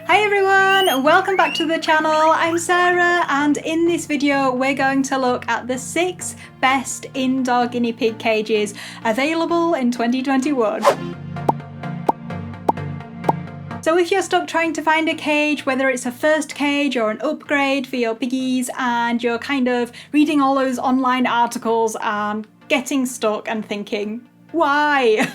Hi everyone, welcome back to the channel. I'm Sarah and in this video we're going to look at the 6 best indoor guinea pig cages available in 2021. So if you're stuck trying to find a cage, whether it's a first cage or an upgrade for your piggies, and you're kind of reading all those online articles and getting stuck and thinking, why?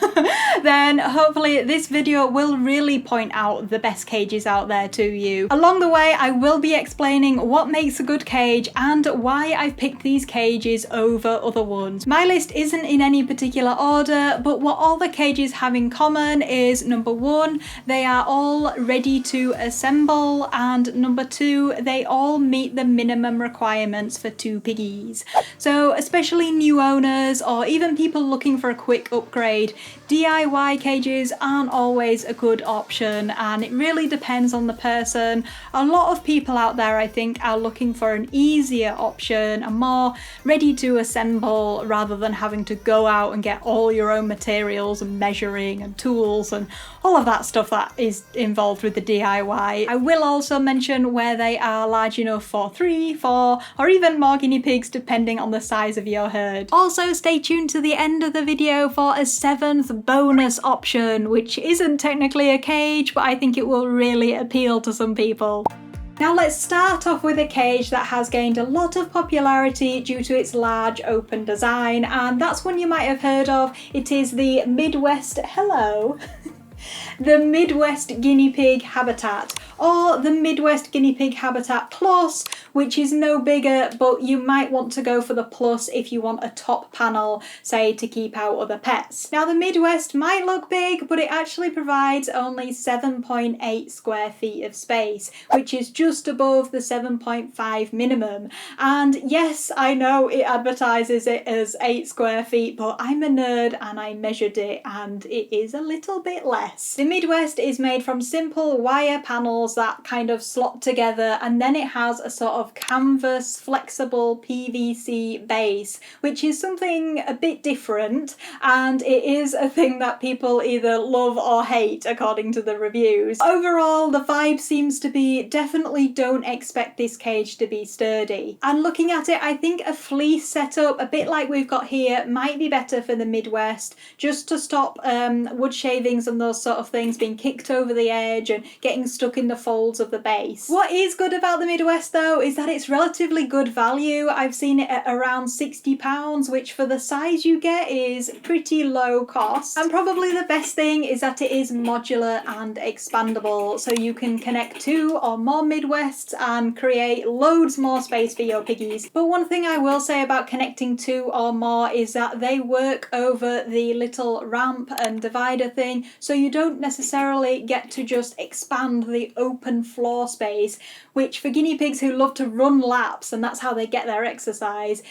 Then hopefully this video will really point out the best cages out there to you. Along the way I will be explaining what makes a good cage and why I've picked these cages over other ones. My list isn't in any particular order, but what all the cages have in common is number 1, they are all ready to assemble, and number 2, they all meet the minimum requirements for 2 piggies. So especially new owners or even people looking for a quick upgrade, DIY cages aren't always a good option, and it really depends on the person. A lot of people out there I think are looking for an easier option, a more ready to assemble, rather than having to go out and get all your own materials and measuring and tools and all of that stuff that is involved with the DIY. I will also mention where they are large enough for 3, 4 or even more guinea pigs depending on the size of your herd. Also stay tuned to the end of the video for a 7th bonus option, which isn't technically a cage, but I think it will really appeal to some people. Now let's start off with a cage that has gained a lot of popularity due to its large open design, and that's one you might have heard of. It is the Midwest, the Midwest Guinea Pig Habitat, or the Midwest Guinea Pig Habitat Plus, which is no bigger, but you might want to go for the Plus if you want a top panel, say to keep out other pets. Now the Midwest might look big, but it actually provides only 7.8 square feet of space, which is just above the 7.5 minimum. And yes, I know it advertises it as 8 square feet, but I'm a nerd and I measured it and it is a little bit less. The Midwest is made from simple wire panels that kind of slot together, and then it has a sort of canvas flexible PVC base, which is something a bit different, and it is a thing that people either love or hate according to the reviews. Overall the vibe seems to be definitely don't expect this cage to be sturdy, and looking at it I think a fleece setup a bit like we've got here might be better for the Midwest, just to stop wood shavings and those sort of things being kicked over the edge and getting stuck in the folds of the base. What is good about the Midwest though is that it's relatively good value. I've seen it at around £60, which for the size you get is pretty low cost. And probably the best thing is that it is modular and expandable, so you can connect 2 or more Midwests and create loads more space for your piggies. But one thing I will say about connecting 2 or more is that they work over the little ramp and divider thing, so you don't necessarily get to just expand the open floor space, which for guinea pigs who love to run laps and that's how they get their exercise,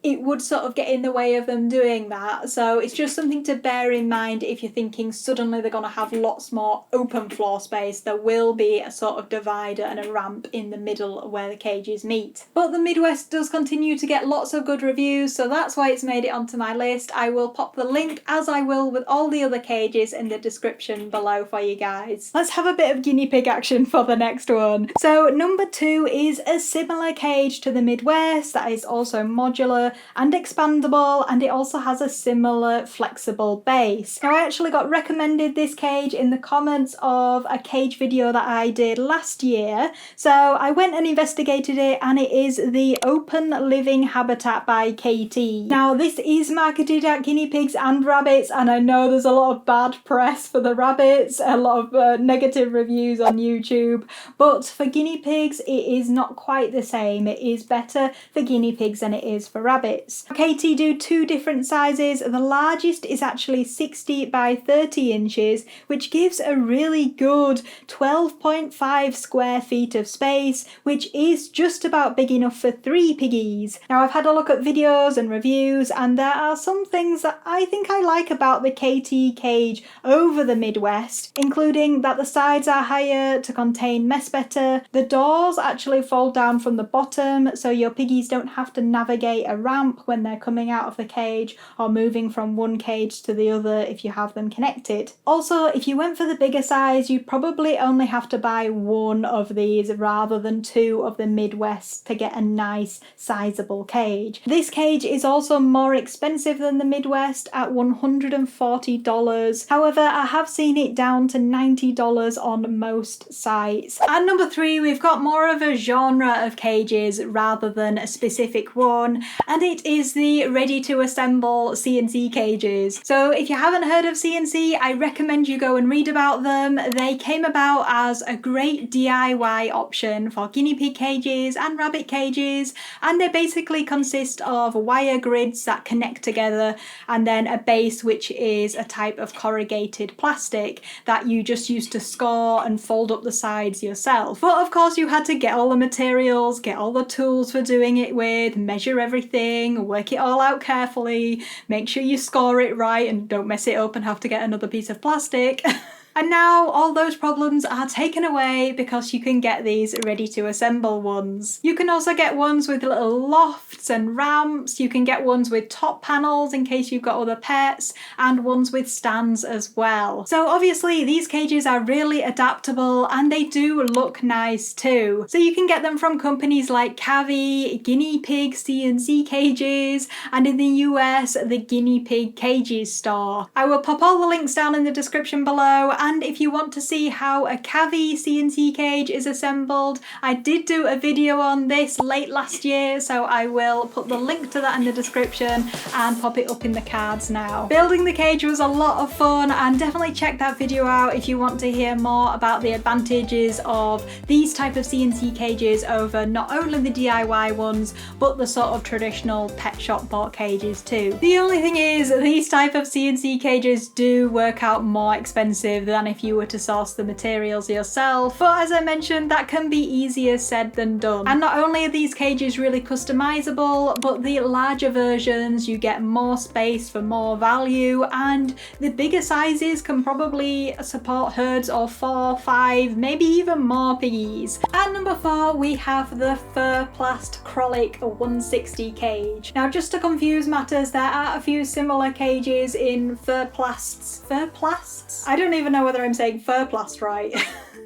it would sort of get in the way of them doing that. So it's just something to bear in mind if you're thinking suddenly they're going to have lots more open floor space. There will be a sort of divider and a ramp in the middle where the cages meet. But the Midwest does continue to get lots of good reviews, so that's why it's made it onto my list. I will pop the link, as I will with all the other cages, in the description below for you guys. Let's have a bit of guinea pig action for the next one. So number 2 is a similar cage to the Midwest that is also modular and expandable, and it also has a similar flexible base. Now I actually got recommended this cage in the comments of a cage video that I did last year, so I went and investigated it, and it is the Open Living Habitat by Kaytee. Now this is marketed at guinea pigs and rabbits, and I know there's a lot of bad press for the rabbits, a lot of negative reviews on YouTube, but for guinea pigs it is not quite the same. It is better for guinea pigs than it is for rabbits. Kaytee do 2 different sizes. The largest is actually 60 by 30 inches, which gives a really good 12.5 square feet of space, which is just about big enough for 3 piggies. Now I've had a look at videos and reviews, and there are some things that I think I like about the Kaytee cage over the Midwest, including that the sides are higher to contain mess better. The doors actually fold down from the bottom, so your piggies don't have to navigate around ramp when they're coming out of the cage or moving from one cage to the other if you have them connected. Also, if you went for the bigger size, you'd probably only have to buy one of these rather than two of the Midwest to get a nice sizable cage. This cage is also more expensive than the Midwest at $140. However, I have seen it down to $90 on most sites. At number 3, we've got more of a genre of cages rather than a specific one, and it is the ready to assemble C&C cages. So if you haven't heard of C&C, I recommend you go and read about them. They came about as a great DIY option for guinea pig cages and rabbit cages, and they basically consist of wire grids that connect together and then a base which is a type of corrugated plastic that you just use to score and fold up the sides yourself. But of course you had to get all the materials, get all the tools for doing it with, measure everything, work it all out carefully, make sure you score it right and don't mess it up and have to get another piece of plastic. And now all those problems are taken away because you can get these ready to assemble ones. You can also get ones with little lofts and ramps, you can get ones with top panels in case you've got other pets, and ones with stands as well. So obviously these cages are really adaptable and they do look nice too. So you can get them from companies like Kaytee, Guinea Pig C&C Cages, and in the US, the Guinea Pig Cages store. I will pop all the links down in the description below, and if you want to see how a Kaytee C&C cage is assembled, I did do a video on this late last year, so I will put the link to that in the description and pop it up in the cards now. Building the cage was a lot of fun, and definitely check that video out if you want to hear more about the advantages of these type of C&C cages over not only the DIY ones, but the sort of traditional pet shop bought cages too. The only thing is, these type of C&C cages do work out more expensive than if you were to source the materials yourself, but as I mentioned, that can be easier said than done. And not only are these cages really customizable, but the larger versions you get more space for more value, and the bigger sizes can probably support herds of 4, 5, maybe even more piggies. At number 4, we have the Ferplast Acrylic 160 cage. Now, just to confuse matters, there are a few similar cages in Ferplasts. Ferplasts? I don't even know whether I'm saying Ferplast right.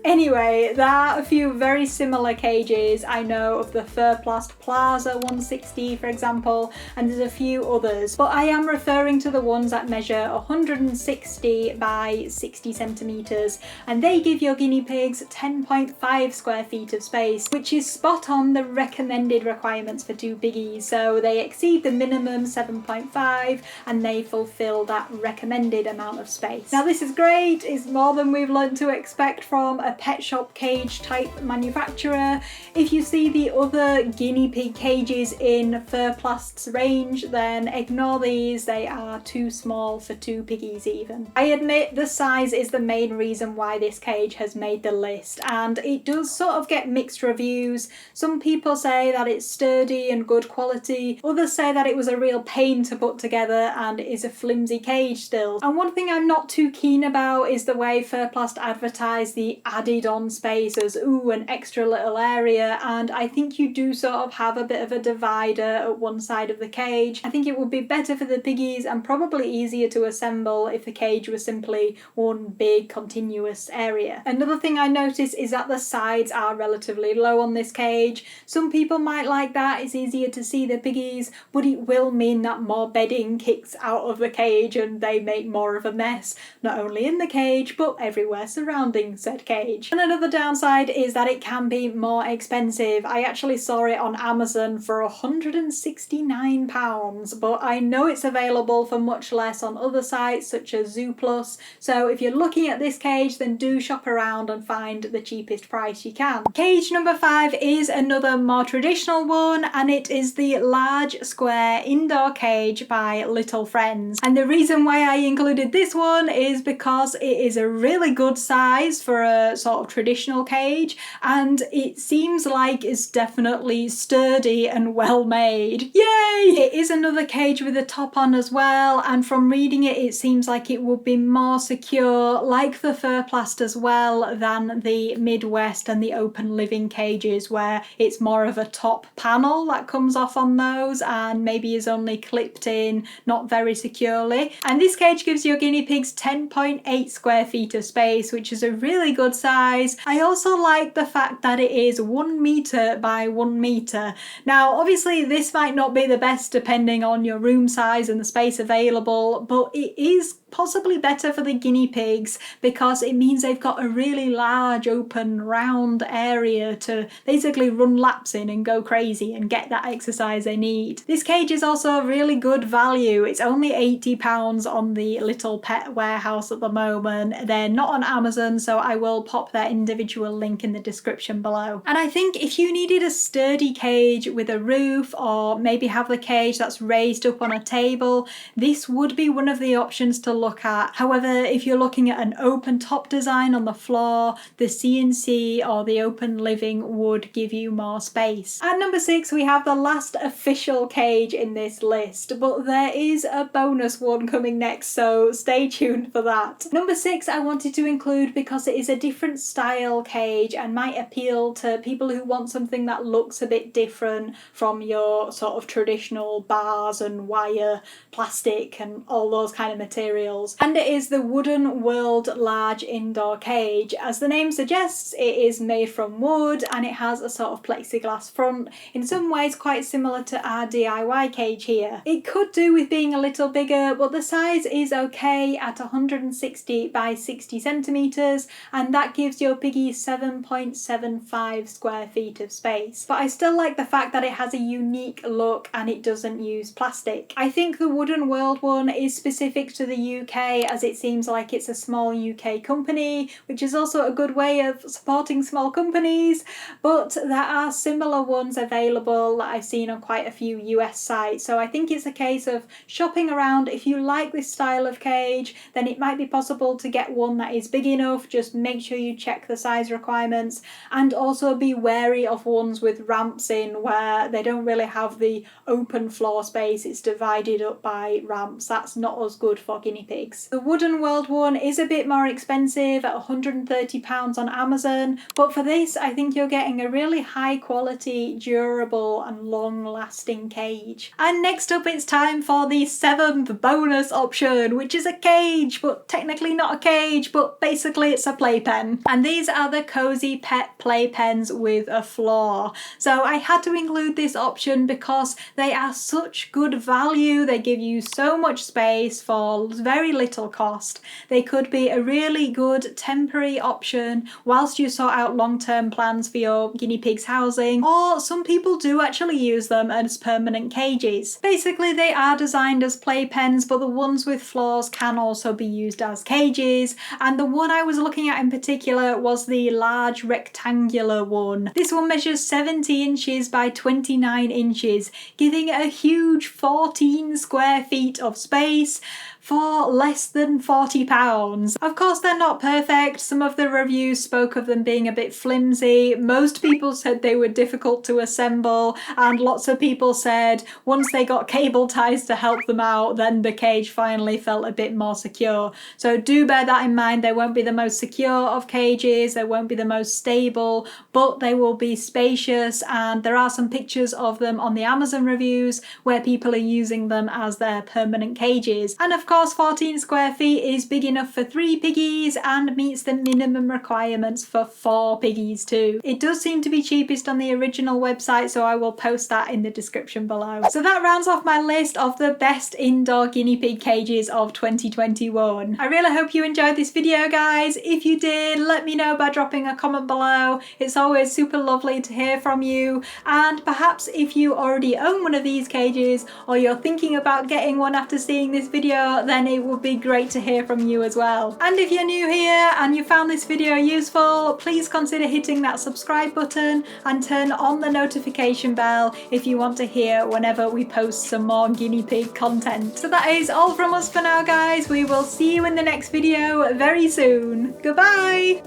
Anyway, there are a few very similar cages. I know of the Ferplast Plaza 160, for example, and there's a few others, but I am referring to the ones that measure 160 by 60 centimeters, and they give your guinea pigs 10.5 square feet of space, which is spot on the recommended requirements for 2 piggies. So they exceed the minimum 7.5 and they fulfill that recommended amount of space. Now this is great, it's more than we've learned to expect from a pet shop cage type manufacturer. If you see the other guinea pig cages in Ferplast's range, then ignore these, they are too small for 2 piggies even. I admit the size is the main reason why this cage has made the list, and it does sort of get mixed reviews. Some people say that it's sturdy and good quality, others say that it was a real pain to put together and it is a flimsy cage still. And one thing I'm not too keen about is the way Ferplast advertise the added on space as ooh, an extra little area, and I think you do sort of have a bit of a divider at one side of the cage. I think it would be better for the piggies and probably easier to assemble if the cage was simply one big continuous area. Another thing I noticed is that the sides are relatively low on this cage. Some people might like that, it's easier to see the piggies, but it will mean that more bedding kicks out of the cage and they make more of a mess, not only in the cage but everywhere surrounding said cage. And another downside is that it can be more expensive. I actually saw it on Amazon for £169, but I know it's available for much less on other sites such as Zooplus, so if you're looking at this cage then do shop around and find the cheapest price you can. Cage number 5 is another more traditional one, and it is the large square indoor cage by Little Friends. And the reason why I included this one is because it is is a really good size for a sort of traditional cage, and it seems like it's definitely sturdy and well made. Yay! It is another cage with a top on as well, and from reading it, it seems like it would be more secure, like the Ferplast as well, than the Midwest and the open living cages, where it's more of a top panel that comes off on those and maybe is only clipped in, not very securely. And this cage gives your guinea pigs 10.8 square feet of space, which is a really good size. I also like the fact that it is 1 meter by 1 meter. Now, obviously this might not be the best depending on your room size and the space available, but it is possibly better for the guinea pigs because it means they've got a really large open round area to basically run laps in and go crazy and get that exercise they need. This cage is also really good value. It's only £80 on the Little Pet Warehouse at the moment. They're not on Amazon, so I will pop their individual link in the description below. And I think if you needed a sturdy cage with a roof, or maybe have the cage that's raised up on a table, this would be one of the options to look at. However, if you're looking at an open top design on the floor, the C&C or the open living would give you more space. At number 6, we have the last official cage in this list, but there is a bonus one coming next, so stay tuned for that. Number 6 I wanted to include because it is a different style cage and might appeal to people who want something that looks a bit different from your sort of traditional bars and wire, plastic and all those kind of materials. And it is the Wooden World Large Indoor Cage. As the name suggests, it is made from wood and it has a sort of plexiglass front, in some ways quite similar to our DIY cage here. It could do with being a little bigger, but the size is okay at 160 by 60 centimetres, and that gives your piggy 7.75 square feet of space. But I still like the fact that it has a unique look and it doesn't use plastic. I think the Wooden World one is specific to the UK, as it seems like it's a small UK company, which is also a good way of supporting small companies, but there are similar ones available that I've seen on quite a few US sites. So I think it's a case of shopping around. If you like this style of cage, then it might be possible to get one that is big enough. Just make sure you check the size requirements, and also be wary of ones with ramps in where they don't really have the open floor space, it's divided up by ramps. That's not as good for guinea pigs. The Wooden World one is a bit more expensive at £130 on Amazon, but for this I think you're getting a really high quality, durable and long lasting cage. And next up it's time for the 7th bonus option, which is a cage, but technically not a cage, but basically it's a playpen. And these are the Cozy Pet Playpens with a floor. So I had to include this option because they are such good value. They give you so much space for very little cost. They could be a really good temporary option whilst you sort out long-term plans for your guinea pig's housing, or some people do actually use them as permanent cages. Basically they are designed as playpens, but the ones with floors can also be used as cages, and the one I was looking at in particular was the large rectangular one. This one measures 70 inches by 29 inches, giving a huge 14 square feet of space for less than £40. Of course they're not perfect. Some of the reviews spoke of them being a bit flimsy. Most people said they were difficult to assemble, and lots of people said once they got cable ties to help them out, then the cage finally felt a bit more secure. So do bear that in mind. They won't be the most secure of cages, they won't be the most stable, but they will be spacious, and there are some pictures of them on the Amazon reviews where people are using them as their permanent cages. And of course 14 square feet is big enough for 3 piggies and meets the minimum requirements for 4 piggies too. It does seem to be cheapest on the original website, so I will post that in the description below. So that rounds off my list of the best indoor guinea pig cages of 2021. I really hope you enjoyed this video, guys. If you did, let me know by dropping a comment below. It's always super lovely to hear from you, and perhaps if you already own one of these cages or you're thinking about getting one after seeing this video, then it would be great to hear from you as well. And if you're new here and you found this video useful, please consider hitting that subscribe button and turn on the notification bell if you want to hear whenever we post some more guinea pig content. So that is all from us for now, guys. We will see you in the next video very soon. Goodbye!